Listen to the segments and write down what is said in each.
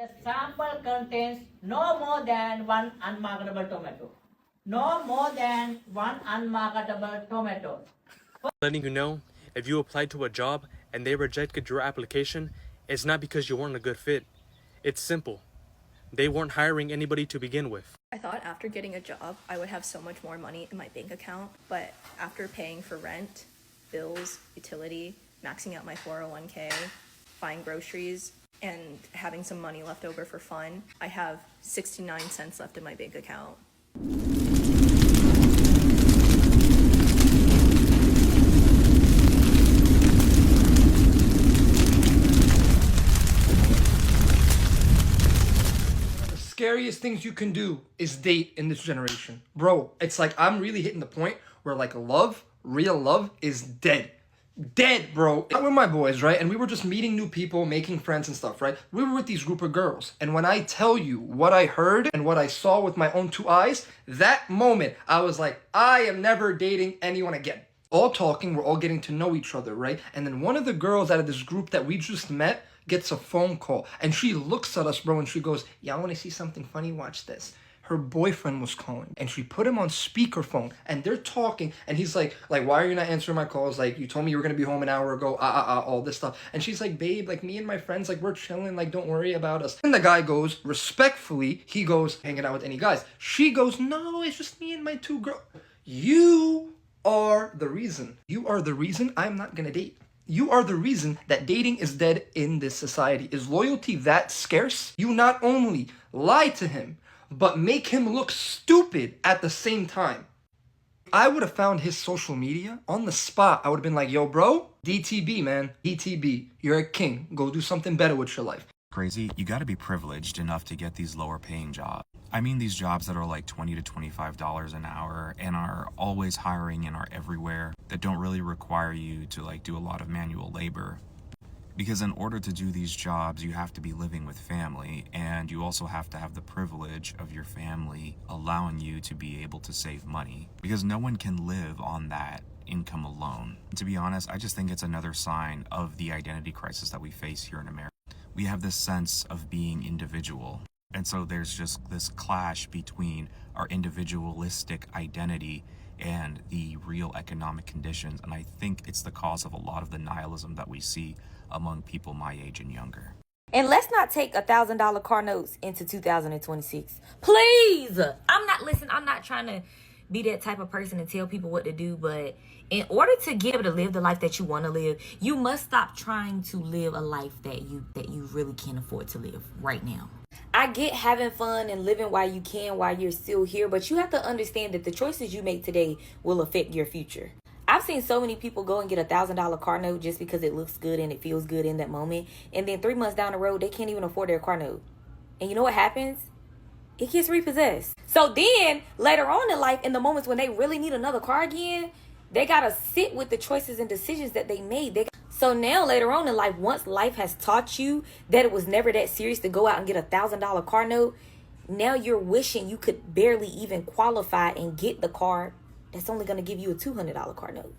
The sample contains no more than one unmarketable tomato. No more than one unmarketable tomato. Letting you know, if you applied to a job and they rejected your application, it's not because you weren't a good fit. It's simple. They weren't hiring anybody to begin with. I thought after getting a job, I would have so much more money in my bank account, but after paying for rent, bills, utility, maxing out my 401k, buying groceries, and having some money left over for fun, I have 69 cents left in my bank account. Scariest things you can do is date in this generation. Bro, it's like I'm really hitting the point where like love, real love is dead. Dead, bro. I'm with my boys, right? And we were just meeting new people, making friends and stuff, right? We were with these group of girls. And when I tell you what I heard and what I saw with my own two eyes, that moment I was like, I am never dating anyone again. All talking, we're all getting to know each other, right? And then one of the girls out of this group that we just met gets a phone call and she looks at us, bro, and she goes, y'all want to see something funny? Watch this. Her boyfriend was calling and she put him on speakerphone and they're talking and he's like, why are you not answering my calls? Like, you told me you were going to be home an hour ago, all this stuff. And she's like, babe, like me and my friends, like we're chilling, like don't worry about us. And the guy goes, respectfully, he goes, hanging out with any guys. She goes, no, it's just me and my two girls. You are the reason. You are the reason I'm not going to date. You are the reason that dating is dead in this society. Is loyalty that scarce? You not only lie to him, but make him look stupid at the same time. I would have found his social media on the spot. I would have been like, yo, bro, DTB, man. DTB. You're a king. Go do something better with your life. Crazy, you gotta be privileged enough to get these lower paying jobs. I mean these jobs that are like $20 to $25 an hour and are always hiring and are everywhere, that don't really require you to like do a lot of manual labor. Because in order to do these jobs, you have to be living with family, and you also have to have the privilege of your family allowing you to be able to save money. Because no one can live on that income alone. To be honest, I just think it's another sign of the identity crisis that we face here in America. We have this sense of being individual. And so there's just this clash between our individualistic identity and the real economic conditions. And I think it's the cause of a lot of the nihilism that we see among people my age and younger. And let's not take $1,000 car notes into 2026. Please. I'm not trying to be that type of person and tell people what to do, but in order to be able to live the life that you want to live, you must stop trying to live a life that you really can't afford to live right now. I get having fun and living while you can, while you're still here, but you have to understand that the choices you make today will affect your future. I've seen so many people go and get $1,000 car note just because it looks good and it feels good in that moment, and then 3 months down the road, they can't even afford their car note. And you know what happens? It gets repossessed. So then later on in life, in the moments when they really need another car again, they gotta sit with the choices and decisions that they made. So now later on in life, once life has taught you that it was never that serious to go out and get $1,000 car note, now you're wishing you could barely even qualify and get the car that's only gonna give you a $200 car note.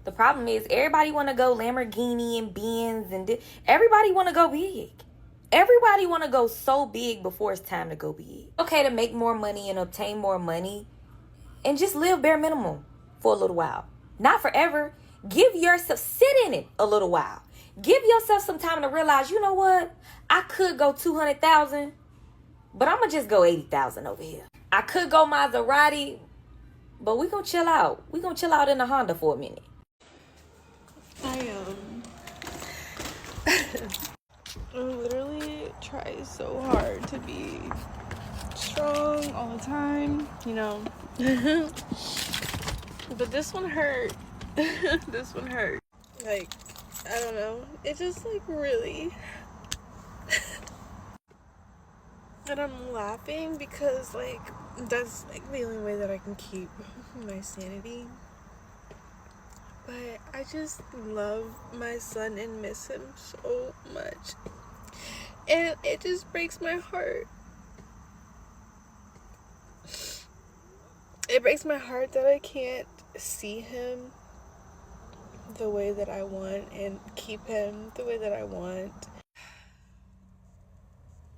The problem is everybody wanna go Lamborghini and Benz and everybody wanna go big. Everybody want to go so big before it's time to go big. Okay to make more money and obtain more money and just live bare minimum for a little while. Not forever. Give yourself, sit in it a little while. Give yourself some time to realize, you know what? I could go 200,000, but I'm going to just go 80,000 over here. I could go Maserati, but we going to chill out. We going to chill out in the Honda for a minute. I literally try so hard to be strong all the time, you know. But this one hurt. This one hurt. Like, I don't know. It just like really. And I'm laughing because like that's like the only way that I can keep my sanity. But I just love my son and miss him so much. And it just breaks my heart. It breaks my heart that I can't see him the way that I want and keep him the way that I want.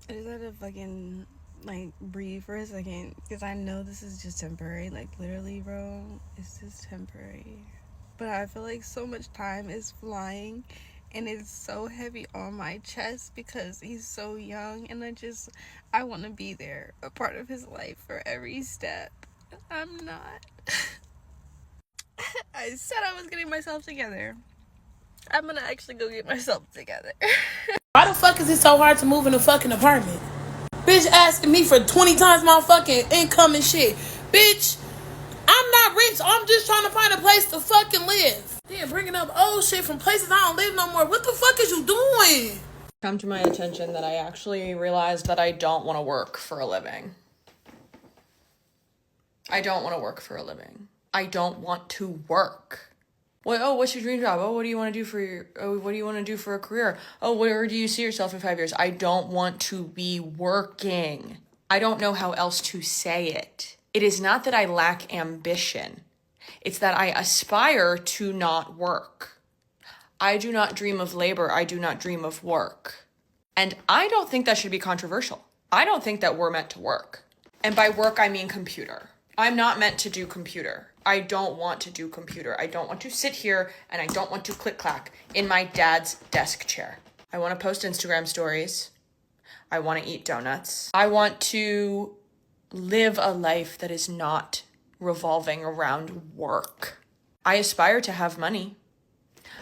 I just had to fucking, like, breathe for a second, because I know this is just temporary. Like, literally, bro, it's just temporary. But I feel like so much time is flying, and it's so heavy on my chest because he's so young, and I want to be there, a part of his life for every step. I'm not. I said I was getting myself together. I'm gonna actually go get myself together. Why the fuck is it so hard to move in a fucking apartment? Bitch asking me for 20 times my fucking income and shit. Bitch, I'm not rich. I'm just trying to find a place to fucking live. Then bringing up old shit from places I don't live no more. What the fuck is you doing? Come to my attention that I actually realized that I don't want to work for a living. I don't want to work for a living. I don't want to work. What's your dream job? What do you want to do what do you want to do for a career? Where do you see yourself in 5 years? I don't want to be working. I don't know how else to say it. It is not that I lack ambition. It's that I aspire to not work. I do not dream of labor. I do not dream of work. And I don't think that should be controversial. I don't think that we're meant to work. And by work, I mean computer. I'm not meant to do computer. I don't want to do computer. I don't want to sit here and I don't want to click-clack in my dad's desk chair. I want to post Instagram stories. I want to eat donuts. I want to live a life that is not revolving around work. I aspire to have money.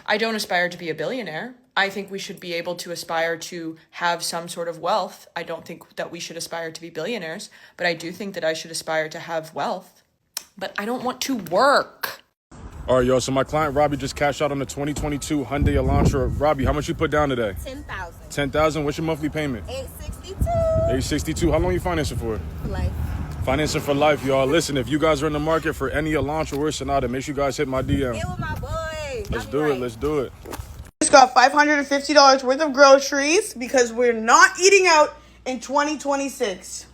I don't aspire to be a billionaire. I think we should be able to aspire to have some sort of wealth. I don't think that we should aspire to be billionaires, but I do think that I should aspire to have wealth. But I don't want to work. All right, yo, so my client Robbie just cashed out on the 2022 Hyundai Elantra. Robbie, how much you put down today? 10,000. 10,000. What's your monthly payment? 862. 862. How long you financing for? For life. Financing for life, y'all. Listen, if you guys are in the market for any Elantra or Sonata, make sure you guys hit my DM. Get with my boy. Let's do it. Let's do it. Just got $550 worth of groceries because we're not eating out in 2026.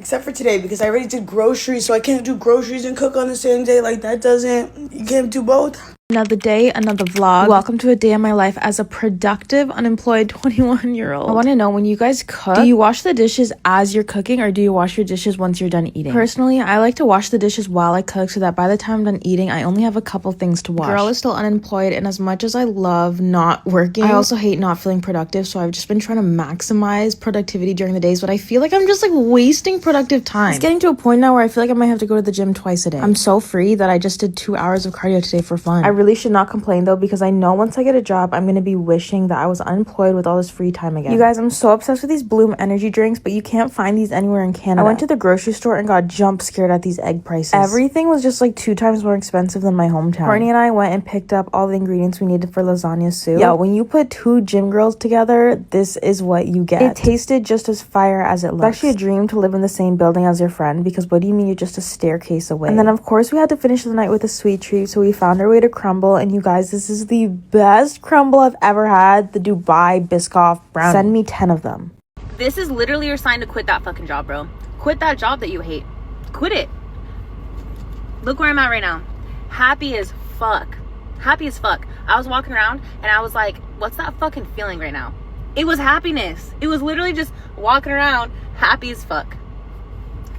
Except for today, because I already did groceries, so I can't do groceries and cook on the same day. Like, that doesn't... You can't do both. Another day, another vlog. Welcome to a day in my life as a productive, unemployed 21-year-old. I want to know, when you guys cook, do you wash the dishes as you're cooking, or do you wash your dishes once you're done eating? Personally, I like to wash the dishes while I cook so that by the time I'm done eating, I only have a couple things to wash. Girl is still unemployed, and as much as I love not working, I also hate not feeling productive, so I've just been trying to maximize productivity during the days, but I feel like I'm just like wasting productive time. It's getting to a point now where I feel like I might have to go to the gym twice a day. I'm so free that I just did 2 hours of cardio today for fun. I really should not complain though, because I know once I get a job, I'm gonna be wishing that I was unemployed with all this free time again. You guys, I'm so obsessed with these Bloom energy drinks, but you can't find these anywhere in Canada. I went to the grocery store and got jump scared at these egg prices. Everything was just like 2 times more expensive than my hometown. Courtney and I went and picked up all the ingredients we needed for lasagna soup. Yo, when you put 2 gym girls together, this is what you get. It tasted just as fire as it looks. It's actually a dream to live in the same building as your friend, because what do you mean you're just a staircase away? And then of course we had to finish the night with a sweet treat, so we found our way to Crumble, and you guys, this is the best crumble I've ever had, the Dubai Biscoff brownie. Send me 10 of them. This is literally your sign to quit that fucking job, bro. Quit that job that you hate. Quit it. Look where I'm at right now. Happy as fuck. Happy as fuck. I was walking around and I was like, what's that fucking feeling right now? It was happiness. It was literally just walking around happy as fuck.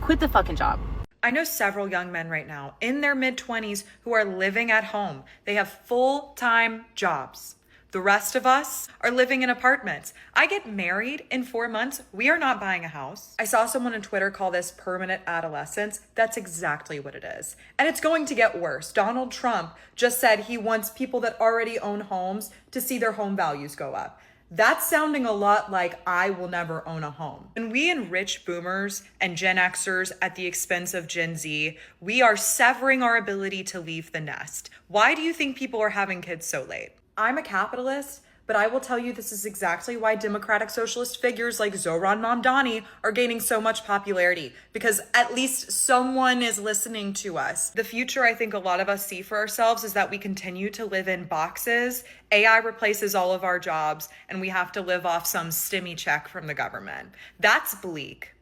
Quit the fucking job. I know several young men right now in their mid-20s who are living at home. They have full-time jobs. The rest of us are living in apartments. I get married in 4 months. We are not buying a house. I saw someone on Twitter call this permanent adolescence. That's exactly what it is. And it's going to get worse. Donald Trump just said he wants people that already own homes to see their home values go up. That's sounding a lot like I will never own a home. When we enrich boomers and Gen Xers at the expense of Gen Z, we are severing our ability to leave the nest. Why do you think people are having kids so late? I'm a capitalist, but I will tell you this is exactly why democratic socialist figures like Zohran Mamdani are gaining so much popularity, because at least someone is listening to us. The future I think a lot of us see for ourselves is that we continue to live in boxes, AI replaces all of our jobs, and we have to live off some stimmy check from the government. That's bleak.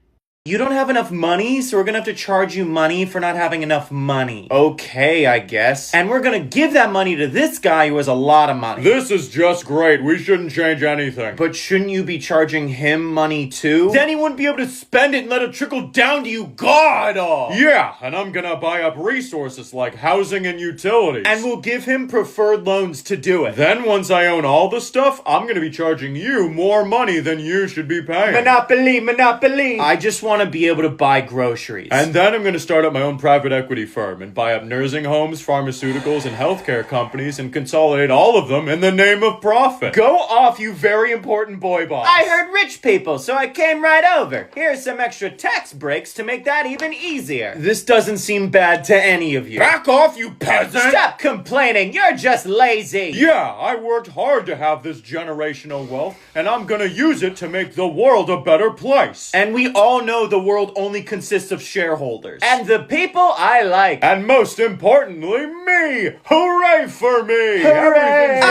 You don't have enough money, so we're gonna have to charge you money for not having enough money. Okay, I guess. And we're gonna give that money to this guy who has a lot of money. This is just great. We shouldn't change anything. But shouldn't you be charging him money too? Then he wouldn't be able to spend it and let it trickle down to you, God! Yeah, and I'm gonna buy up resources like housing and utilities. And we'll give him preferred loans to do it. Then once I own all the stuff, I'm gonna be charging you more money than you should be paying. Monopoly, monopoly! I just want to be able to buy groceries. And then I'm gonna start up my own private equity firm and buy up nursing homes, pharmaceuticals, and healthcare companies and consolidate all of them in the name of profit. Go off, you very important boy boss. I heard rich people, so I came right over. Here's some extra tax breaks to make that even easier. This doesn't seem bad to any of you. Back off, you peasant! Stop complaining, you're just lazy. Yeah, I worked hard to have this generational wealth, and I'm gonna use it to make the world a better place. And we all know the world only consists of shareholders. And the people I like. And most importantly, me! Hooray for me! Hooray!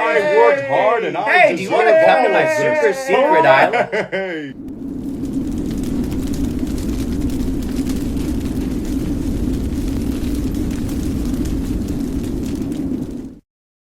I worked hard and I Hey, do you want to come to my super secret island? Hey.